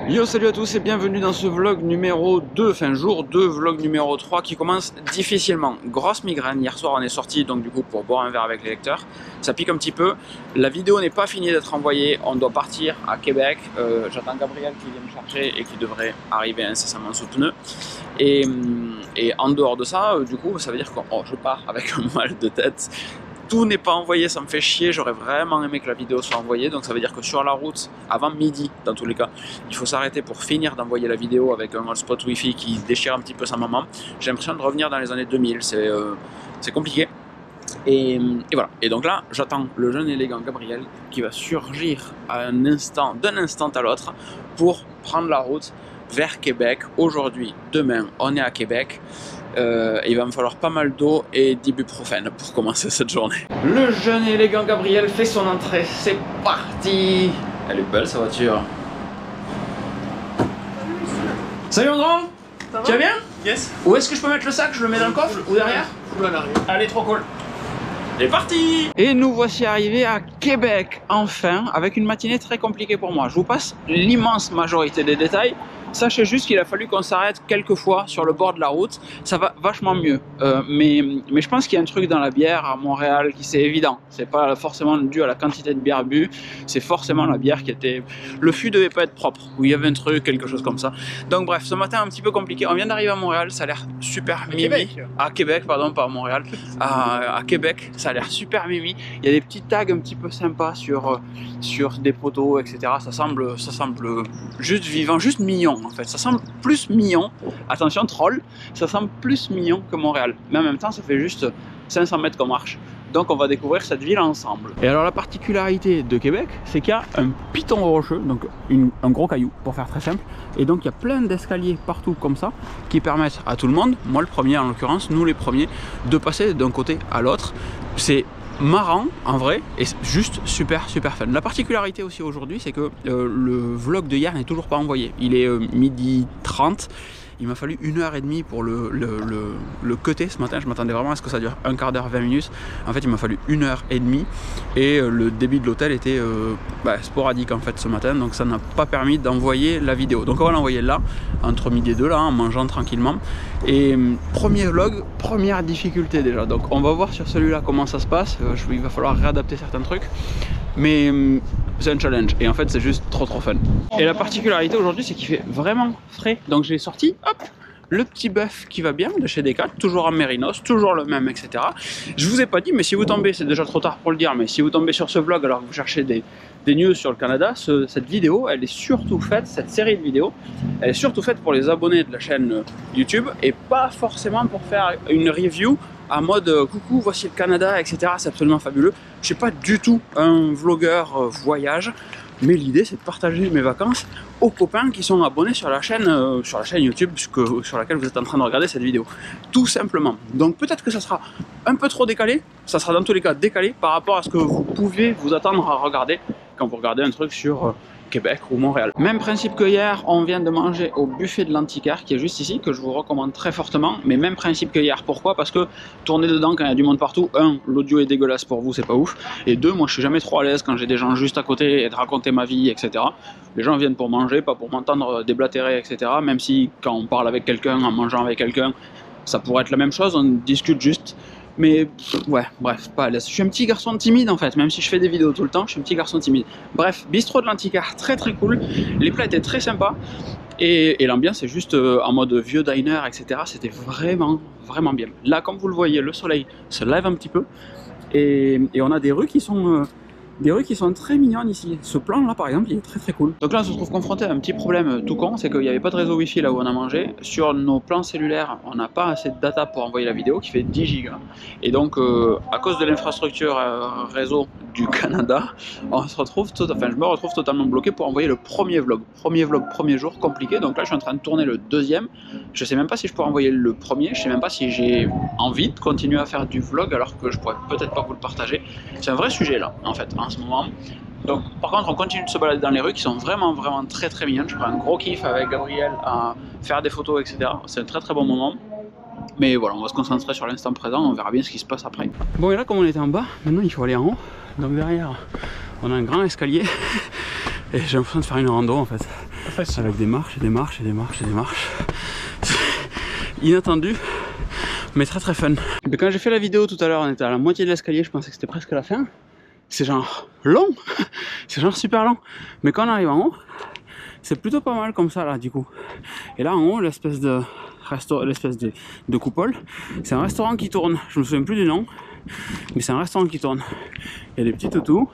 Yo, salut à tous et bienvenue dans ce vlog numéro 2, enfin jour 2, vlog numéro 3 qui commence difficilement. Grosse migraine, hier soir on est sorti donc du coup pour boire un verre avec les lecteurs. Ça pique un petit peu, la vidéo n'est pas finie d'être envoyée, on doit partir à Québec. J'attends Gabriel qui vient me chercher et qui devrait arriver incessamment sous pneu. Et en dehors de ça, du coup ça veut dire que je pars avec un mal de tête. Tout n'est pas envoyé, ça me fait chier, j'aurais vraiment aimé que la vidéo soit envoyée, donc ça veut dire que sur la route, avant midi dans tous les cas, il faut s'arrêter pour finir d'envoyer la vidéo avec un hotspot wifi qui déchire un petit peu sa maman. J'ai l'impression de revenir dans les années 2000, c'est compliqué. Et voilà, et donc là j'attends le jeune élégant Gabriel qui va surgir d'un instant à l'autre pour prendre la route vers Québec. Aujourd'hui, demain, on est à Québec. Il va me falloir pas mal d'eau et d'ibuprofène pour commencer cette journée. Le jeune élégant Gabriel fait son entrée, c'est parti. Elle est belle sa voiture. Salut Andron, tu vas bien? Yes. Où est-ce que je peux mettre le sac? Je le mets dans le coffre ou derrière? Fous-le à l'arrière. Allez, trop cool. C'est parti! Et nous voici arrivés à Québec, enfin, avec une matinée très compliquée pour moi. Je vous passe l'immense majorité des détails. Sachez juste qu'il a fallu qu'on s'arrête quelques fois sur le bord de la route. Ça va vachement mieux. Mais je pense qu'il y a un truc dans la bière à Montréal qui c'est évident. C'est pas forcément dû à la quantité de bière bu. C'est forcément la bière qui était... Le fût devait pas être propre. Ou il y avait un truc, quelque chose comme ça. Donc bref, ce matin un petit peu compliqué. On vient d'arriver à Montréal. Ça a l'air super mimi. À Québec, pardon, pas à Montréal. À Québec, ça a l'air super mimi. Il y a des petits tags un petit peu sympas sur des poteaux, etc. Ça semble juste vivant, juste mignon. En fait, ça semble plus mignon, attention troll, ça semble plus mignon que Montréal, mais en même temps ça fait juste 500 mètres qu'on marche, donc on va découvrir cette ville ensemble. Et alors la particularité de Québec, c'est qu'il y a un piton rocheux, donc un gros caillou pour faire très simple, et donc il y a plein d'escaliers partout comme ça, qui permettent à tout le monde, moi le premier en l'occurrence, nous les premiers, de passer d'un côté à l'autre. C'est marrant en vrai et juste super fun. La particularité aussi aujourd'hui, c'est que le vlog de hier n'est toujours pas envoyé. Il est 12h30. Il m'a fallu 1h30 pour le cutter ce matin. Je m'attendais vraiment à ce que ça dure un quart d'heure, 20 minutes. En fait, il m'a fallu 1h30 et le débit de l'hôtel était sporadique en fait ce matin. Donc ça n'a pas permis d'envoyer la vidéo. Donc on va l'envoyer là, entre midi et deux, là, en mangeant tranquillement. Et premier vlog, première difficulté déjà. Donc on va voir sur celui-là comment ça se passe. Il va falloir réadapter certains trucs. Mais c'est un challenge et en fait c'est juste trop fun. Et la particularité aujourd'hui, c'est qu'il fait vraiment frais. Donc j'ai sorti, hop, le petit bœuf qui va bien de chez Decat, toujours en mérinos, toujours le même, etc. Je vous ai pas dit, mais si vous tombez, c'est déjà trop tard pour le dire, mais si vous tombez sur ce vlog alors que vous cherchez des news sur le Canada, cette vidéo, elle est surtout faite, cette série de vidéos, elle est surtout faite pour les abonnés de la chaîne YouTube et pas forcément pour faire une review en mode coucou, voici le Canada, etc. C'est absolument fabuleux. Je suis pas du tout un vlogueur voyage, mais l'idée c'est de partager mes vacances aux copains qui sont abonnés sur la chaîne YouTube sur laquelle vous êtes en train de regarder cette vidéo. Tout simplement. Donc peut-être que ça sera un peu trop décalé, ça sera dans tous les cas décalé par rapport à ce que vous pouvez vous attendre à regarder quand vous regardez un truc sur Québec ou Montréal. Même principe que hier, on vient de manger au buffet de l'Antiquaire qui est juste ici, que je vous recommande très fortement, mais même principe que hier. Pourquoi? Parce que tourner dedans quand il y a du monde partout, un, l'audio est dégueulasse pour vous, c'est pas ouf, et deux, moi je suis jamais trop à l'aise quand j'ai des gens juste à côté et de raconter ma vie, etc. Les gens viennent pour manger, pas pour m'entendre déblatérer, etc. Même si quand on parle avec quelqu'un, en mangeant avec quelqu'un, ça pourrait être la même chose, on discute juste. Mais ouais, bref, pas à l'aise. Je suis un petit garçon timide en fait, même si je fais des vidéos tout le temps, je suis un petit garçon timide. Bref, bistrot de l'Antiquaire, très cool. Les plats étaient très sympas. Et l'ambiance est juste en mode vieux diner, etc. C'était vraiment bien. Là, comme vous le voyez, le soleil se lève un petit peu. Et on a des rues qui sont... très mignonnes ici. Ce plan là par exemple il est très cool. Donc là on se trouve confronté à un petit problème tout con, c'est qu'il n'y avait pas de réseau wifi là où on a mangé. Sur nos plans cellulaires on n'a pas assez de data pour envoyer la vidéo qui fait 10 gigas. Et donc à cause de l'infrastructure réseau du Canada, je me retrouve totalement bloqué pour envoyer le premier vlog. Premier jour compliqué. Donc là je suis en train de tourner le deuxième. Je sais même pas si je pourrais envoyer le premier, je sais même pas si j'ai envie de continuer à faire du vlog alors que je pourrais peut-être pas vous le partager. C'est un vrai sujet là en fait en ce moment. Donc par contre on continue de se balader dans les rues qui sont vraiment très mignonnes. Je prends un gros kiff avec Gabriel à faire des photos, etc. C'est un très bon moment. Mais voilà, on va se concentrer sur l'instant présent, on verra bien ce qui se passe après. Bon et là comme on était en bas, maintenant il faut aller en haut. Donc derrière on a un grand escalier et j'ai l'impression de faire une rando en fait. avec des marches et des marches et des marches et des marches. Inattendu, mais très très fun. Mais quand j'ai fait la vidéo tout à l'heure, on était à la moitié de l'escalier, je pensais que c'était presque la fin. C'est genre long, c'est genre super long. Mais quand on arrive en haut, c'est plutôt pas mal comme ça là du coup. Et là en haut, l'espèce de coupole, c'est un restaurant qui tourne. Je me souviens plus du nom, mais c'est un restaurant qui tourne. Il y a des petits toutous.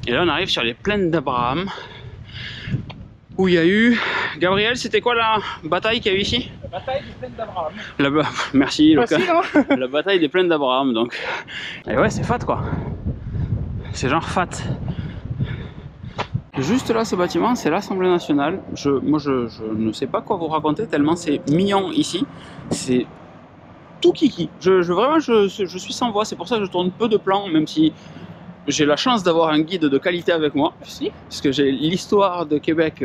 Et là on arrive sur les plaines d'Abraham, où il y a eu... Gabriel, c'était quoi la bataille qu'il y a eu ici? La bataille des plaines d'Abraham. Merci Lucas. La bataille des plaines d'Abraham donc. Et ouais, c'est fat quoi. C'est genre fat. Juste là, ce bâtiment, c'est l'Assemblée nationale. Moi, je ne sais pas quoi vous raconter tellement c'est mignon ici. C'est tout kiki. Vraiment, je suis sans voix. C'est pour ça que je tourne peu de plans, même si j'ai la chance d'avoir un guide de qualité avec moi. Merci. Parce que j'ai l'histoire de Québec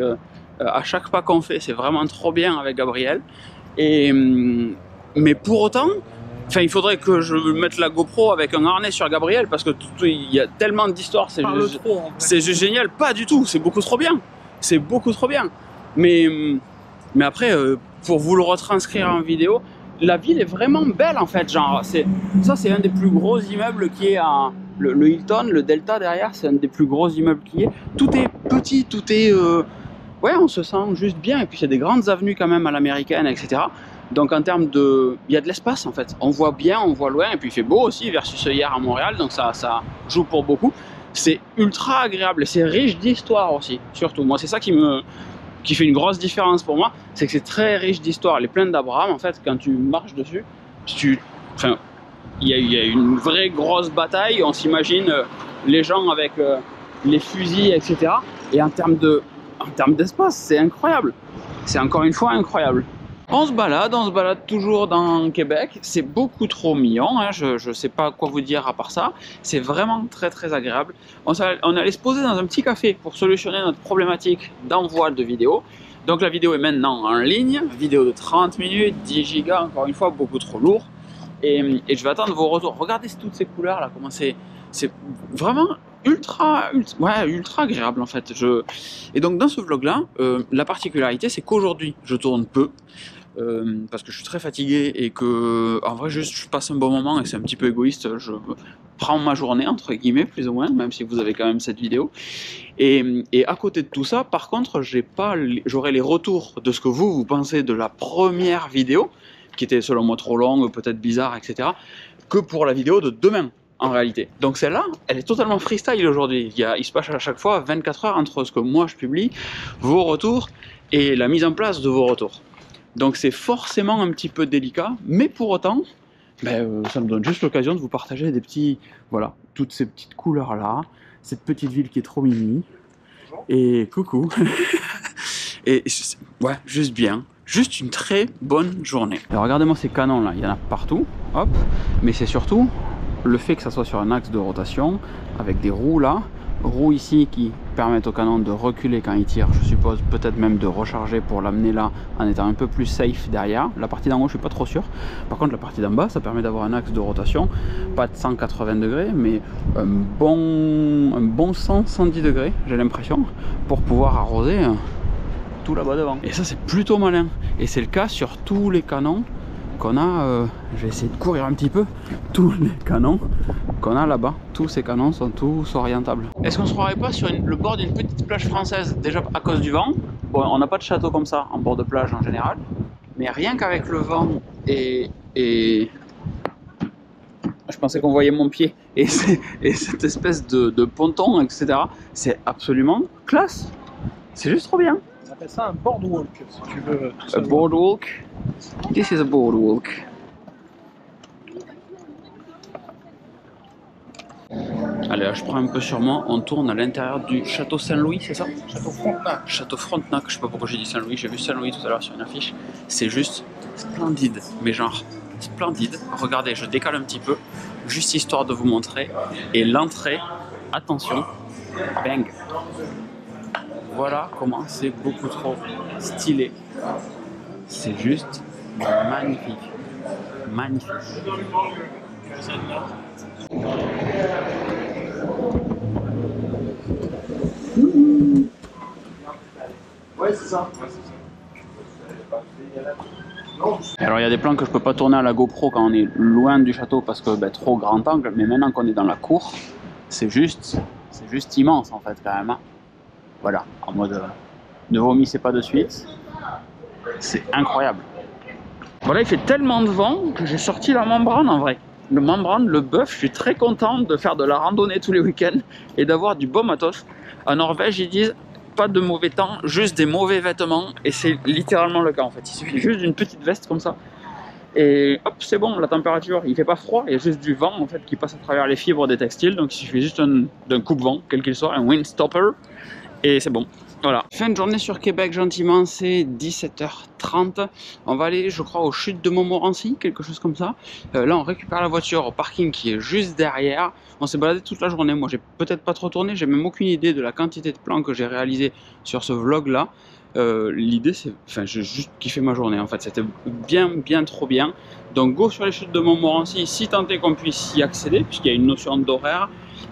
à chaque pas qu'on fait. C'est vraiment trop bien avec Gabriel. Mais pour autant... Enfin, il faudrait que je mette la GoPro avec un harnais sur Gabriel parce que il y a tellement d'histoires, c'est génial. Pas du tout, c'est beaucoup trop bien. C'est beaucoup trop bien. Mais après, pour vous le retranscrire en vidéo, la ville est vraiment belle en fait. Genre, ça c'est un des plus gros immeubles qui est à le Hilton, le Delta derrière, c'est un des plus gros immeubles qui est. Tout est petit, tout est... ouais, on se sent juste bien. Et puis il y a des grandes avenues quand même à l'américaine, etc. Donc en termes de... Il y a de l'espace en fait. On voit bien, on voit loin, et puis il fait beau aussi versus hier à Montréal, donc ça joue pour beaucoup. C'est ultra agréable et c'est riche d'histoire aussi, surtout. Moi c'est ça qui fait une grosse différence pour moi, c'est que c'est très riche d'histoire. Les plaines d'Abraham, en fait, quand tu marches dessus, enfin, il y a une vraie grosse bataille, on s'imagine les gens avec les fusils, etc. Et en termes d'espace, c'est incroyable. C'est encore une fois incroyable. On se balade toujours dans Québec, c'est beaucoup trop mignon, hein. Je sais pas quoi vous dire à part ça, c'est vraiment très très agréable. On allait se poser dans un petit café pour solutionner notre problématique d'envoi de vidéos. Donc la vidéo est maintenant en ligne, vidéo de 30 minutes, 10 gigas, encore une fois beaucoup trop lourd. Et je vais attendre vos retours. Regardez toutes ces couleurs là, comment c'est vraiment ultra agréable en fait. Et donc dans ce vlog là, la particularité c'est qu'aujourd'hui je tourne peu. Parce que je suis très fatigué et que en vrai juste je passe un bon moment et c'est un petit peu égoïste, je prends ma journée entre guillemets plus ou moins, même si vous avez quand même cette vidéo. Et à côté de tout ça, par contre, j'aurai les retours de ce que vous pensez de la première vidéo, qui était selon moi trop longue, peut-être bizarre, etc., que pour la vidéo de demain. En réalité. Donc celle-là, elle est totalement freestyle aujourd'hui. Il se passe à chaque fois 24 heures entre ce que moi je publie, vos retours et la mise en place de vos retours. Donc c'est forcément un petit peu délicat, mais pour autant, ça me donne juste l'occasion de vous partager des petits, voilà, toutes ces petites couleurs là, cette petite ville qui est trop mimi. Et coucou. Et ouais, juste bien. Juste une très bonne journée. Alors regardez-moi ces canons là, il y en a partout, hop, mais c'est surtout le fait que ça soit sur un axe de rotation, avec des roues là, roues ici qui permettent au canon de reculer quand il tire, je suppose, peut-être même de recharger pour l'amener là en étant un peu plus safe derrière. La partie d'en haut je suis pas trop sûr, par contre la partie d'en bas ça permet d'avoir un axe de rotation, pas de 180 degrés mais un bon 110 degrés j'ai l'impression, pour pouvoir arroser tout là-bas devant. Et ça c'est plutôt malin, et c'est le cas sur tous les canons qu'on a, je vais essayer de courir un petit peu, tous les canons qu'on a là-bas, tous ces canons sont tous orientables. Est-ce qu'on se croirait pas sur le bord d'une petite plage française, déjà à cause du vent? Bon, on n'a pas de château comme ça en bord de plage en général, mais rien qu'avec le vent et je pensais qu'on voyait mon pied et cette espèce de ponton, etc. C'est absolument classe, c'est juste trop bien. On appelle ça un boardwalk, si tu veux. A boardwalk. This is a boardwalk. Allez, là, je prends un peu sur moi. On tourne à l'intérieur du château Saint-Louis, c'est ça? Château Frontenac. Château Frontenac. Je sais pas pourquoi j'ai dit Saint-Louis. J'ai vu Saint-Louis tout à l'heure sur une affiche. C'est juste splendide. Mais genre, splendide. Regardez, je décale un petit peu. Juste histoire de vous montrer. Et l'entrée, attention, bang. Voilà comment c'est beaucoup trop stylé. C'est juste magnifique. Magnifique. Ouais, c'est ça. Alors il y a des plans que je peux pas tourner à la GoPro quand on est loin du château parce que trop grand angle, mais maintenant qu'on est dans la cour, c'est juste immense en fait quand même. Hein. Voilà, en mode ne vomissez pas de suite, c'est incroyable. Voilà, il fait tellement de vent que j'ai sorti la membrane en vrai. Le membrane, le bœuf, je suis très content de faire de la randonnée tous les week-ends et d'avoir du bon matos. En Norvège, ils disent pas de mauvais temps, juste des mauvais vêtements, et c'est littéralement le cas en fait. Il suffit juste d'une petite veste comme ça, et hop, c'est bon, la température, il fait pas froid, il y a juste du vent en fait qui passe à travers les fibres des textiles, donc il suffit juste d'un coupe-vent, quel qu'il soit, un windstopper, et c'est bon. Voilà, fin de journée sur Québec gentiment, c'est 17h30. On va aller, je crois, aux chutes de Montmorency, quelque chose comme ça. Là, on récupère la voiture au parking qui est juste derrière. On s'est baladé toute la journée. Moi, j'ai peut-être pas trop tourné, j'ai même aucune idée de la quantité de plans que j'ai réalisé sur ce vlog-là. L'idée, c'est, enfin, j'ai juste kiffé ma journée. En fait, c'était bien trop bien. Donc, go sur les chutes de Montmorency, si tant est qu'on puisse y accéder, puisqu'il y a une notion d'horaire.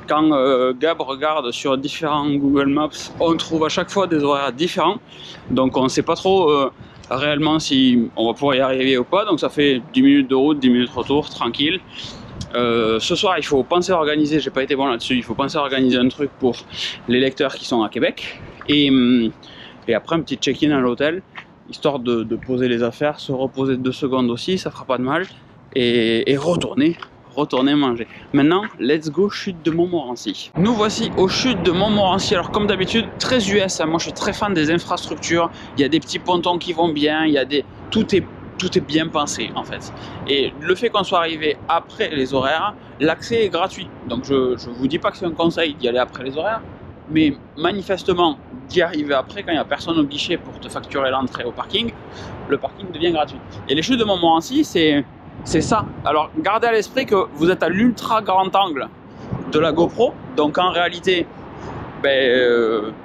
Quand Gab regarde sur différents Google Maps, on trouve à chaque fois des horaires différents. Donc on ne sait pas trop réellement si on va pouvoir y arriver ou pas. Donc ça fait 10 minutes de route, 10 minutes retour, tranquille. Ce soir, il faut penser à organiser, j'ai pas été bon là-dessus, il faut penser à organiser un truc pour les lecteurs qui sont à Québec. Et après un petit check-in à l'hôtel, histoire de poser les affaires, se reposer 2 secondes aussi, ça fera pas de mal. Et retourner manger. Maintenant, let's go chute de Montmorency. Nous voici aux chutes de Montmorency. Alors comme d'habitude, très US, hein. Moi je suis très fan des infrastructures. Il y a des petits pontons qui vont bien, il y a tout est bien pensé en fait. Et le fait qu'on soit arrivé après les horaires, l'accès est gratuit. Donc je vous dis pas que c'est un conseil d'y aller après les horaires, mais manifestement d'y arriver après quand il n'y a personne au guichet pour te facturer l'entrée au parking, le parking devient gratuit. Et les chutes de Montmorency, c'est ça. Alors gardez à l'esprit que vous êtes à l'ultra grand angle de la GoPro, donc en réalité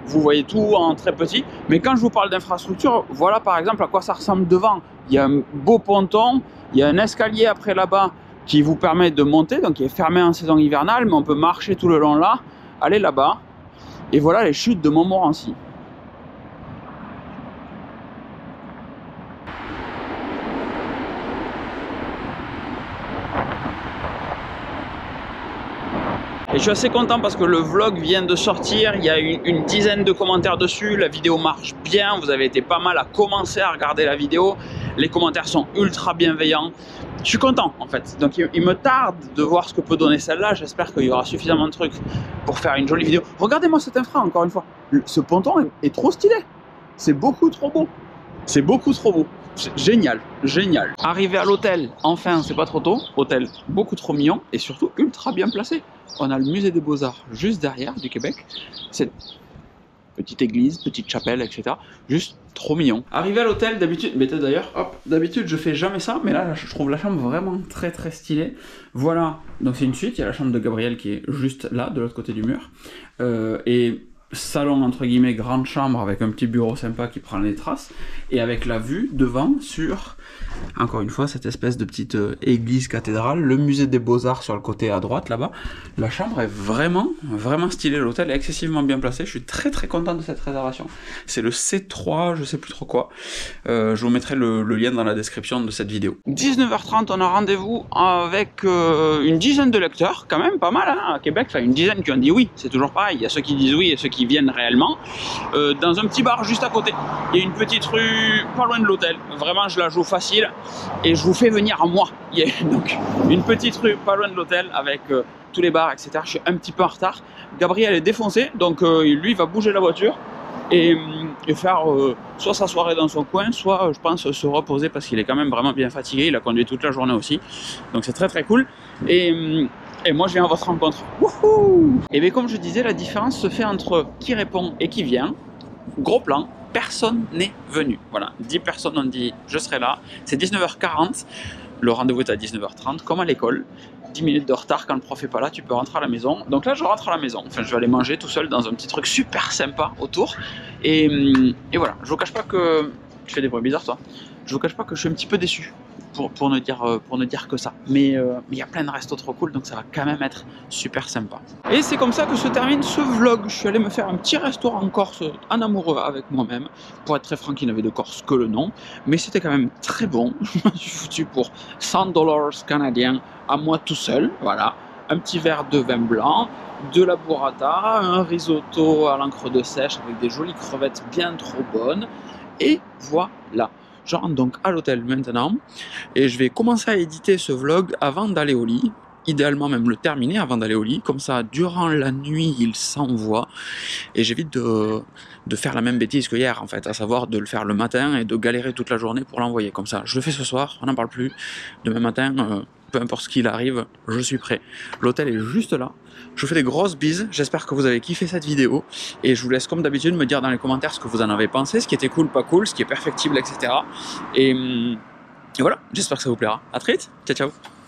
vous voyez tout en très petit, mais quand je vous parle d'infrastructure, voilà par exemple à quoi ça ressemble devant. Il y a un beau ponton, il y a un escalier après là-bas qui vous permet de monter, donc il est fermé en saison hivernale, mais on peut marcher tout le long là, aller là-bas, et voilà les chutes de Montmorency. Et je suis assez content parce que le vlog vient de sortir, il y a une dizaine de commentaires dessus, la vidéo marche bien, vous avez été pas mal à commencer à regarder la vidéo, les commentaires sont ultra bienveillants, je suis content en fait. Donc il me tarde de voir ce que peut donner celle-là, j'espère qu'il y aura suffisamment de trucs pour faire une jolie vidéo. Regardez-moi cette infra encore une fois, ce ponton est trop stylé, c'est beaucoup trop beau, c'est beaucoup trop beau. Génial, génial. Arrivé à l'hôtel, enfin c'est pas trop tôt, hôtel beaucoup trop mignon et surtout ultra bien placé. On a le musée des Beaux-Arts juste derrière du Québec, cette petite église, petite chapelle, etc. Juste trop mignon. Arrivé à l'hôtel, d'habitude, mais d'ailleurs, hop, d'habitude je fais jamais ça, mais là je trouve la chambre vraiment très stylée. Voilà, donc c'est une suite, il y a la chambre de Gabriel qui est juste là, de l'autre côté du mur. Et salon entre guillemets, grande chambre avec un petit bureau sympa qui prend les traces et avec la vue devant sur, encore une fois, cette espèce de petite église cathédrale, le musée des Beaux-Arts sur le côté à droite là-bas. La chambre est vraiment stylée, l'hôtel est excessivement bien placé, je suis très content de cette réservation. C'est le C3, je sais plus trop quoi, je vous mettrai le lien dans la description de cette vidéo. 19h30, on a rendez-vous avec une dizaine de lecteurs, quand même pas mal hein, à Québec, enfin une dizaine qui ont dit oui, c'est toujours pareil, il y a ceux qui disent oui et ceux qui viennent réellement, dans un petit bar juste à côté. Il y a une petite rue pas loin de l'hôtel, vraiment je la joue facile et je vous fais venir à moi. Il y a donc une petite rue pas loin de l'hôtel avec tous les bars, etc. Je suis un petit peu en retard. Gabriel est défoncé, donc lui va bouger la voiture et faire soit sa soirée dans son coin, soit je pense se reposer parce qu'il est quand même vraiment bien fatigué, il a conduit toute la journée aussi, donc c'est très cool. Et moi je viens à votre rencontre. Wouhou! Et bien comme je disais, la différence se fait entre qui répond et qui vient. Gros plan, personne n'est venu. Voilà, 10 personnes ont dit je serai là. C'est 19h40, le rendez-vous est à 19h30, comme à l'école. 10 minutes de retard quand le prof est pas là, tu peux rentrer à la maison. Donc là je rentre à la maison, enfin je vais aller manger tout seul dans un petit truc super sympa autour. Et voilà, je vous cache pas que Tu fais des bruits bizarres, toi. Je vous cache pas que je suis un petit peu déçu pour ne dire que ça. Mais il y a plein de restos trop cool, donc ça va quand même être super sympa. Et c'est comme ça que se termine ce vlog. Je suis allé me faire un petit restaurant en Corse en amoureux avec moi-même. Pour être très franc, il n'avait de Corse que le nom. Mais c'était quand même très bon. Je me suis foutu pour 100 $ canadiens à moi tout seul. Voilà. Un petit verre de vin blanc, de la burrata, un risotto à l'encre de sèche avec des jolies crevettes bien trop bonnes. Et voilà. Je rentre donc à l'hôtel maintenant et je vais commencer à éditer ce vlog avant d'aller au lit. Idéalement même le terminer avant d'aller au lit. Comme ça, durant la nuit, il s'envoie. Et j'évite de faire la même bêtise que hier, en fait. À savoir de le faire le matin et de galérer toute la journée pour l'envoyer. Comme ça, je le fais ce soir, on n'en parle plus. Demain matin, peu importe ce qu'il arrive, je suis prêt. L'hôtel est juste là. Je vous fais des grosses bises. J'espère que vous avez kiffé cette vidéo. Et je vous laisse comme d'habitude me dire dans les commentaires ce que vous en avez pensé, ce qui était cool, pas cool, ce qui est perfectible, etc. Et voilà, j'espère que ça vous plaira. À très vite. Ciao, ciao.